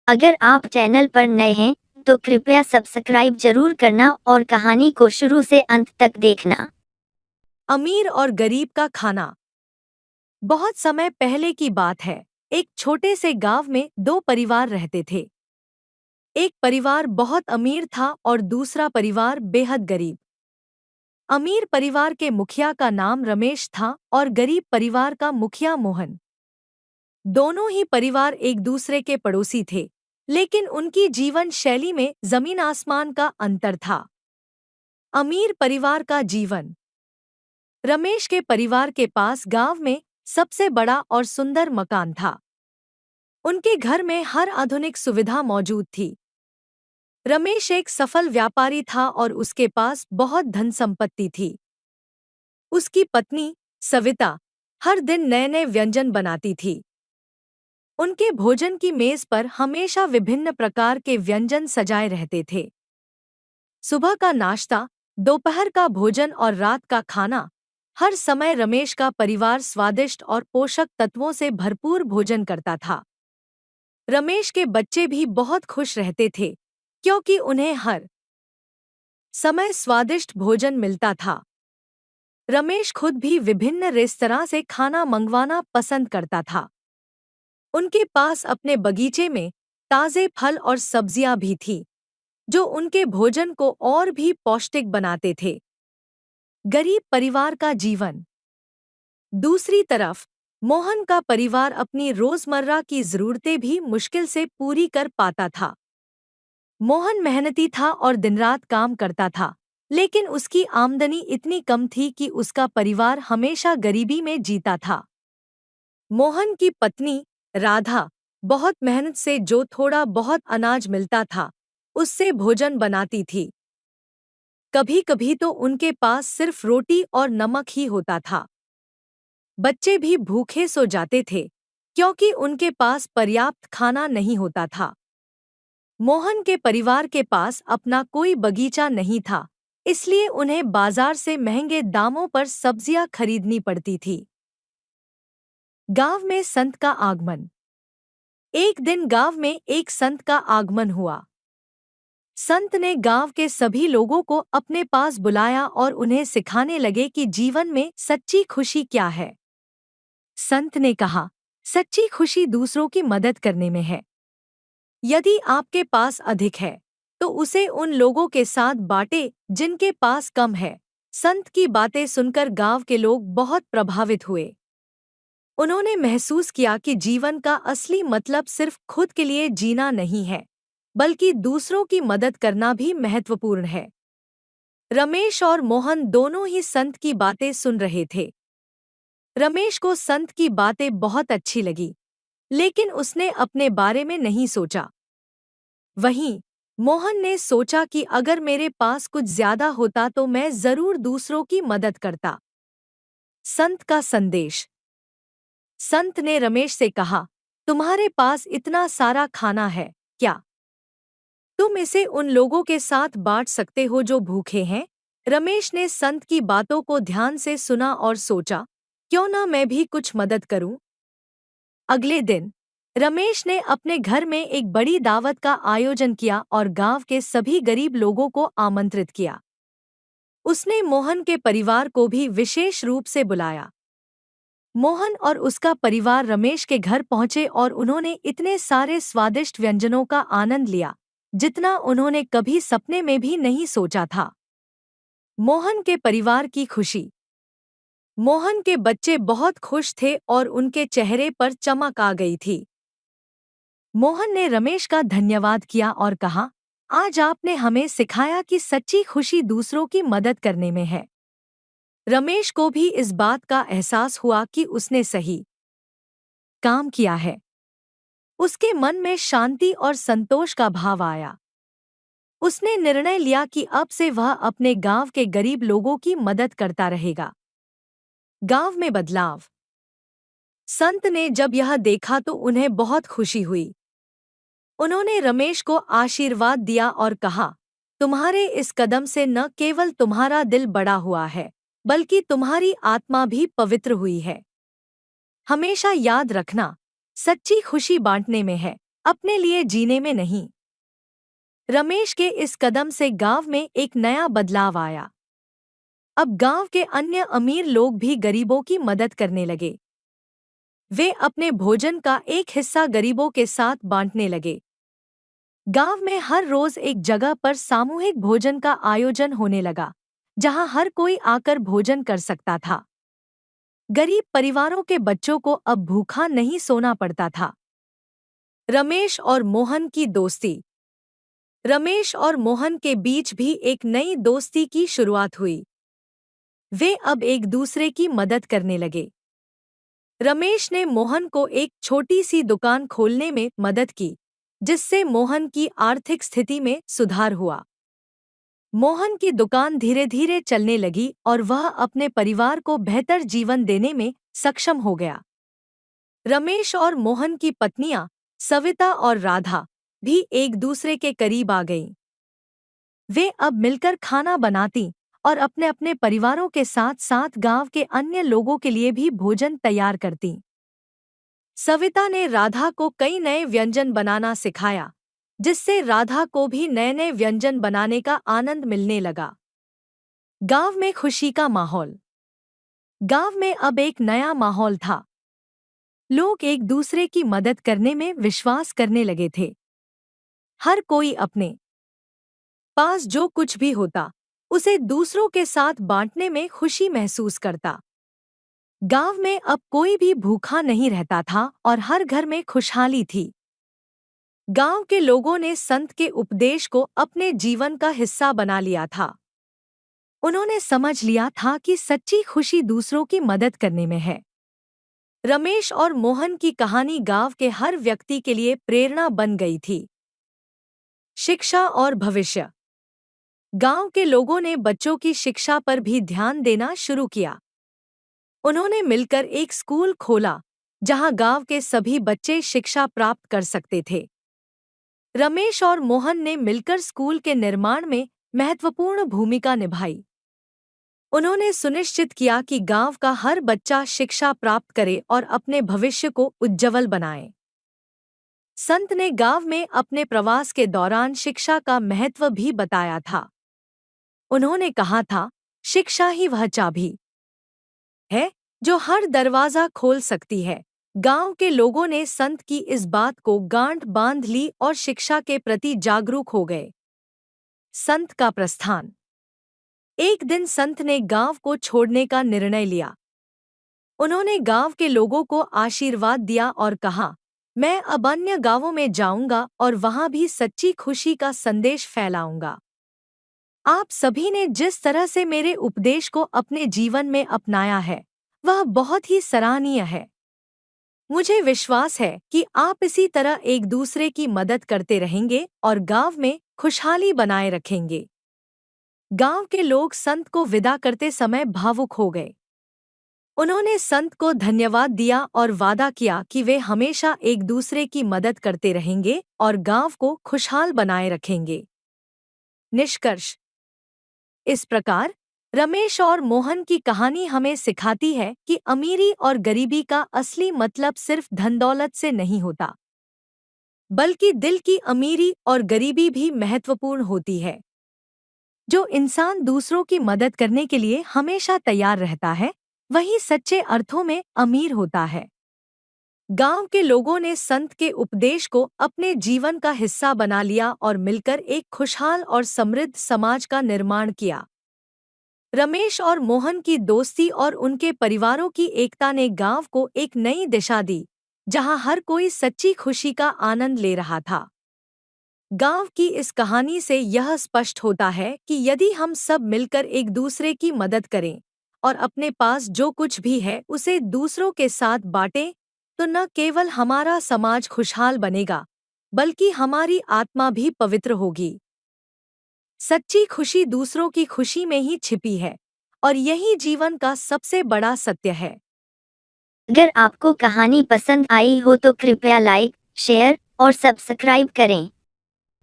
अगर आप चैनल पर नए हैं तो कृपया सब्सक्राइब जरूर करना और कहानी को शुरू से अंत तक देखना। अमीर और गरीब का खाना। बहुत समय पहले की बात है। एक छोटे से गांव में दो परिवार रहते थे। एक परिवार बहुत अमीर था और दूसरा परिवार बेहद गरीब। अमीर परिवार के मुखिया का नाम रमेश था और गरीब परिवार का मुखिया मोहन। दोनों ही परिवार एक दूसरे के पड़ोसी थे, लेकिन उनकी जीवन शैली में जमीन आसमान का अंतर था। अमीर परिवार का जीवन। रमेश के परिवार के पास गांव में सबसे बड़ा और सुंदर मकान था। उनके घर में हर आधुनिक सुविधा मौजूद थी। रमेश एक सफल व्यापारी था और उसके पास बहुत धन संपत्ति थी। उसकी पत्नी सविता हर दिन नए नए व्यंजन बनाती थी। उनके भोजन की मेज पर हमेशा विभिन्न प्रकार के व्यंजन सजाए रहते थे। सुबह का नाश्ता, दोपहर का भोजन और रात का खाना, हर समय रमेश का परिवार स्वादिष्ट और पोषक तत्वों से भरपूर भोजन करता था। रमेश के बच्चे भी बहुत खुश रहते थे, क्योंकि उन्हें हर समय स्वादिष्ट भोजन मिलता था। रमेश खुद भी विभिन्न रेस्तरां से खाना मंगवाना पसंद करता था। उनके पास अपने बगीचे में ताजे फल और सब्जियां भी थीं, जो उनके भोजन को और भी पौष्टिक बनाते थे। गरीब परिवार का जीवन। दूसरी तरफ मोहन का परिवार अपनी रोजमर्रा की जरूरतें भी मुश्किल से पूरी कर पाता था। मोहन मेहनती था और दिनरात काम करता था, लेकिन उसकी आमदनी इतनी कम थी कि उसका परिवार हमेशा गरीबी में जीता था। मोहन की पत्नी राधा बहुत मेहनत से जो थोड़ा बहुत अनाज मिलता था, उससे भोजन बनाती थी। कभी-कभी तो उनके पास सिर्फ रोटी और नमक ही होता था। बच्चे भी भूखे सो जाते थे, क्योंकि उनके पास पर्याप्त खाना नहीं होता था। मोहन के परिवार के पास अपना कोई बगीचा नहीं था, इसलिए उन्हें बाजार से महंगे दामों पर सब्जियां खरीदनी पड़ती थी। गांव में संत का आगमन। एक दिन गांव में एक संत का आगमन हुआ। संत ने गांव के सभी लोगों को अपने पास बुलाया और उन्हें सिखाने लगे कि जीवन में सच्ची खुशी क्या है। संत ने कहा, सच्ची खुशी दूसरों की मदद करने में है। यदि आपके पास अधिक है, तो उसे उन लोगों के साथ बांटे जिनके पास कम है। संत की बातें सुनकर गांव के लोग बहुत प्रभावित हुए। उन्होंने महसूस किया कि जीवन का असली मतलब सिर्फ खुद के लिए जीना नहीं है, बल्कि दूसरों की मदद करना भी महत्वपूर्ण है। रमेश और मोहन दोनों ही संत की बातें सुन रहे थे। रमेश को संत की बातें बहुत अच्छी लगी, लेकिन उसने अपने बारे में नहीं सोचा। वहीं मोहन ने सोचा कि अगर मेरे पास कुछ ज्यादा होता तो मैं जरूर दूसरों की मदद करता। संत का संदेश। संत ने रमेश से कहा, तुम्हारे पास इतना सारा खाना है, क्या तुम इसे उन लोगों के साथ बांट सकते हो जो भूखे हैं? रमेश ने संत की बातों को ध्यान से सुना और सोचा, क्यों ना मैं भी कुछ मदद करूं। अगले दिन रमेश ने अपने घर में एक बड़ी दावत का आयोजन किया और गांव के सभी गरीब लोगों को आमंत्रित किया। उसने मोहन के परिवार को भी विशेष रूप से बुलाया। मोहन और उसका परिवार रमेश के घर पहुंचे और उन्होंने इतने सारे स्वादिष्ट व्यंजनों का आनंद लिया, जितना उन्होंने कभी सपने में भी नहीं सोचा था। मोहन के परिवार की खुशी। मोहन के बच्चे बहुत खुश थे और उनके चेहरे पर चमक आ गई थी। मोहन ने रमेश का धन्यवाद किया और कहा, आज आपने हमें सिखाया कि सच्ची खुशी दूसरों की मदद करने में है। रमेश को भी इस बात का एहसास हुआ कि उसने सही काम किया है। उसके मन में शांति और संतोष का भाव आया। उसने निर्णय लिया कि अब से वह अपने गांव के गरीब लोगों की मदद करता रहेगा। गांव में बदलाव। संत ने जब यह देखा तो उन्हें बहुत खुशी हुई। उन्होंने रमेश को आशीर्वाद दिया और कहा, तुम्हारे इस कदम से न केवल तुम्हारा दिल बड़ा हुआ है, बल्कि तुम्हारी आत्मा भी पवित्र हुई है। हमेशा याद रखना, सच्ची खुशी बांटने में है, अपने लिए जीने में नहीं। रमेश के इस कदम से गांव में एक नया बदलाव आया। अब गांव के अन्य अमीर लोग भी गरीबों की मदद करने लगे। वे अपने भोजन का एक हिस्सा गरीबों के साथ बांटने लगे। गांव में हर रोज एक जगह पर सामूहिक भोजन का आयोजन होने लगा, जहां हर कोई आकर भोजन कर सकता था। गरीब परिवारों के बच्चों को अब भूखा नहीं सोना पड़ता था। रमेश और मोहन की दोस्ती। रमेश और मोहन के बीच भी एक नई दोस्ती की शुरुआत हुई। वे अब एक दूसरे की मदद करने लगे। रमेश ने मोहन को एक छोटी सी दुकान खोलने में मदद की, जिससे मोहन की आर्थिक स्थिति में सुधार हुआ। मोहन की दुकान धीरे धीरे चलने लगी और वह अपने परिवार को बेहतर जीवन देने में सक्षम हो गया। रमेश और मोहन की पत्नियां सविता और राधा भी एक दूसरे के करीब आ गईं। वे अब मिलकर खाना बनाती और अपने अपने परिवारों के साथ साथ गांव के अन्य लोगों के लिए भी भोजन तैयार करती। सविता ने राधा को कई नए व्यंजन बनाना सिखाया, जिससे राधा को भी नए नए व्यंजन बनाने का आनंद मिलने लगा। गांव में खुशी का माहौल। गांव में अब एक नया माहौल था। लोग एक दूसरे की मदद करने में विश्वास करने लगे थे। हर कोई अपने पास जो कुछ भी होता, उसे दूसरों के साथ बांटने में खुशी महसूस करता। गांव में अब कोई भी भूखा नहीं रहता था और हर घर में खुशहाली थी। गांव के लोगों ने संत के उपदेश को अपने जीवन का हिस्सा बना लिया था। उन्होंने समझ लिया था कि सच्ची खुशी दूसरों की मदद करने में है। रमेश और मोहन की कहानी गांव के हर व्यक्ति के लिए प्रेरणा बन गई थी। शिक्षा और भविष्य। गांव के लोगों ने बच्चों की शिक्षा पर भी ध्यान देना शुरू किया। उन्होंने मिलकर एक स्कूल खोला, जहां गांव के सभी बच्चे शिक्षा प्राप्त कर सकते थे। रमेश और मोहन ने मिलकर स्कूल के निर्माण में महत्वपूर्ण भूमिका निभाई। उन्होंने सुनिश्चित किया कि गांव का हर बच्चा शिक्षा प्राप्त करे और अपने भविष्य को उज्जवल बनाए। संत ने गांव में अपने प्रवास के दौरान शिक्षा का महत्व भी बताया था। उन्होंने कहा था, शिक्षा ही वह चाबी है जो हर दरवाजा खोल सकती है। गांव के लोगों ने संत की इस बात को गांठ बांध ली और शिक्षा के प्रति जागरूक हो गए। संत का प्रस्थान। एक दिन संत ने गांव को छोड़ने का निर्णय लिया। उन्होंने गांव के लोगों को आशीर्वाद दिया और कहा, मैं अब अन्य गांवों में जाऊंगा और वहां भी सच्ची खुशी का संदेश फैलाऊंगा। आप सभी ने जिस तरह से मेरे उपदेश को अपने जीवन में अपनाया है, वह बहुत ही सराहनीय है। मुझे विश्वास है कि आप इसी तरह एक दूसरे की मदद करते रहेंगे और गांव में खुशहाली बनाए रखेंगे। गांव के लोग संत को विदा करते समय भावुक हो गए। उन्होंने संत को धन्यवाद दिया और वादा किया कि वे हमेशा एक दूसरे की मदद करते रहेंगे और गांव को खुशहाल बनाए रखेंगे। निष्कर्ष। इस प्रकार रमेश और मोहन की कहानी हमें सिखाती है कि अमीरी और गरीबी का असली मतलब सिर्फ धन दौलत से नहीं होता, बल्कि दिल की अमीरी और गरीबी भी महत्वपूर्ण होती है। जो इंसान दूसरों की मदद करने के लिए हमेशा तैयार रहता है, वही सच्चे अर्थों में अमीर होता है। गांव के लोगों ने संत के उपदेश को अपने जीवन का हिस्सा बना लिया और मिलकर एक खुशहाल और समृद्ध समाज का निर्माण किया। रमेश और मोहन की दोस्ती और उनके परिवारों की एकता ने गांव को एक नई दिशा दी, जहां हर कोई सच्ची खुशी का आनंद ले रहा था। गांव की इस कहानी से यह स्पष्ट होता है कि यदि हम सब मिलकर एक दूसरे की मदद करें और अपने पास जो कुछ भी है उसे दूसरों के साथ बांटें, तो न केवल हमारा समाज खुशहाल बनेगा, बल्कि हमारी आत्मा भी पवित्र होगी। सच्ची खुशी दूसरों की खुशी में ही छिपी है और यही जीवन का सबसे बड़ा सत्य है। अगर आपको कहानी पसंद आई हो तो कृपया लाइक, शेयर और सब्सक्राइब करें।